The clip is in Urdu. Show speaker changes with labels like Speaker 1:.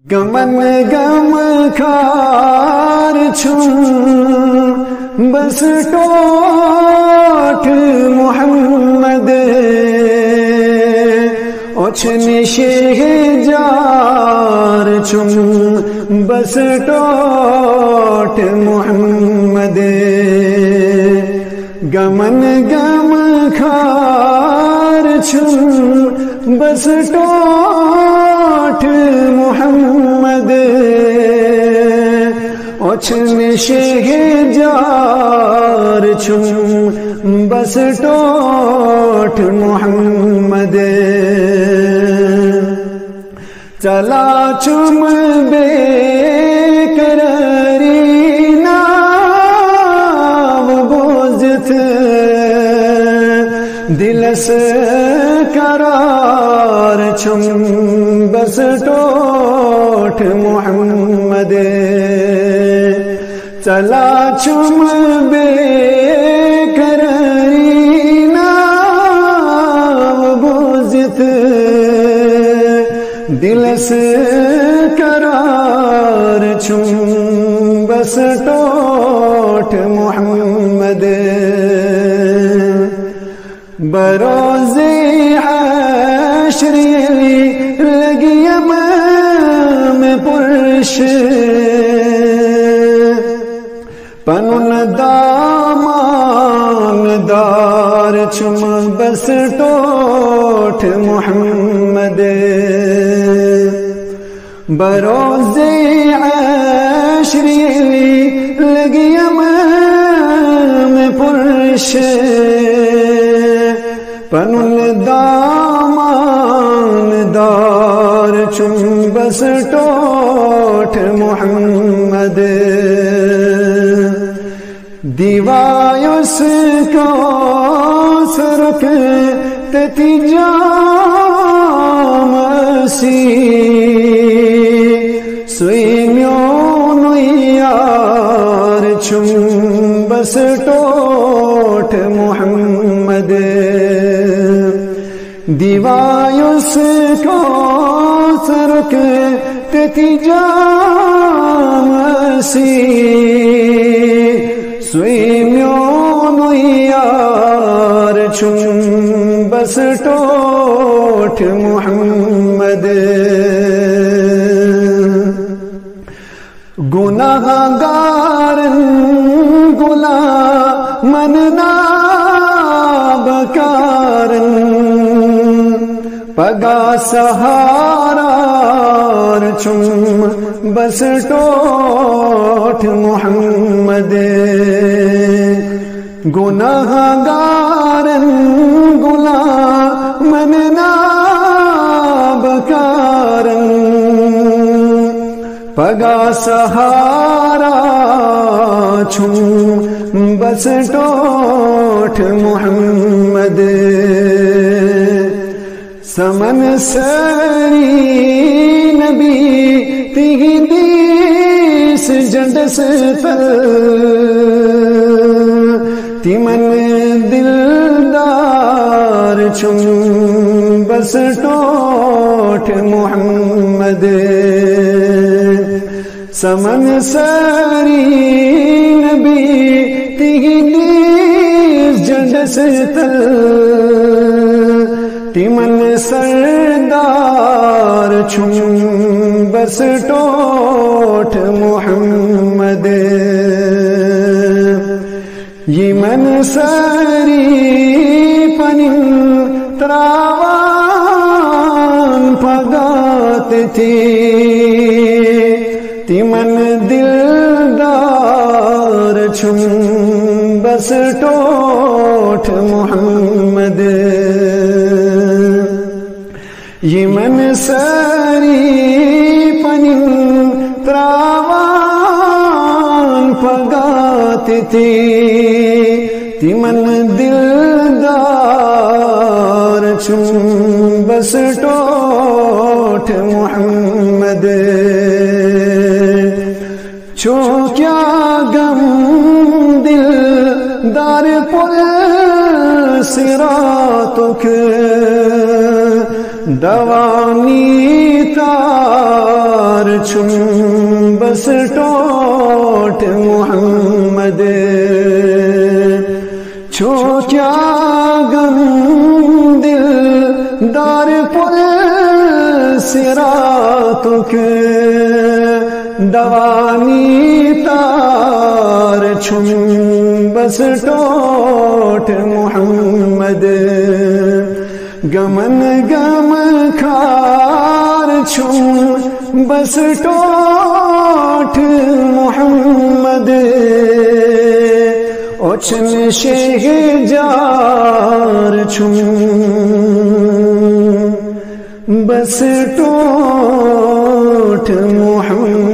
Speaker 1: گمن گم کھار چھن بس ٹوٹ محمد اوچھن شہ جار چھن بس ٹوٹ محمد گمن گم کھار چھن بس ٹوٹ محمد اوچھن شہ جار چھن بس ٹوٹ محمد چلا چم بے قراری نام بوزت دلس قرار چھم بس ٹوٹ محمد چلا چم بے قراری نام بوزت دلس قرار چھم بس ٹوٹ محمد بروز حشر لگی میں پرش پنن دامان دار چھم بس ٹوٹ محمد بروز حشر لگی میں پرش پنن دامان دار چھم بس ٹوٹ محمد دیوایس کو سرک تتی جام اسی سوئی میون یار چھم بس ٹوٹ محمد دیوایس کو سرک تتی جام اسی سوئی میون یار چھم بس ٹوٹ محمد گناہ گار غلامن نابکارن پگا سہارا چھم بس ٹوٹ محمد گناہ گارن غلامن نابکارن پگا سہارا چھم بس ٹوٹ محمد سمن سری نبی تیگی دیس جنڈس تل تیمن دلدار چھم بس ٹوٹ محمد سمن سری نبی تیگی دیس جنڈس تل تیمن سردار چھم بس ٹوٹ محمد یمن سری پنن تراوان پگات تھی تیمن دلدار چھم بس ٹوٹ محمد یمن سری پنن تراوان پگات تھی تیمن دلدار چھم بس ٹوٹ محمد چھو کیا غم دل دار پل صراطک دوانی تا دار چم بس ٹوٹ محمد چھو کیا غم دل دار پل سراتوں کے دوانی تار چھم بس ٹوٹ محمد گمن گم کھار چھم بس ٹوٹ محمد اوچن شہ جار چھم بس ٹوٹ محمد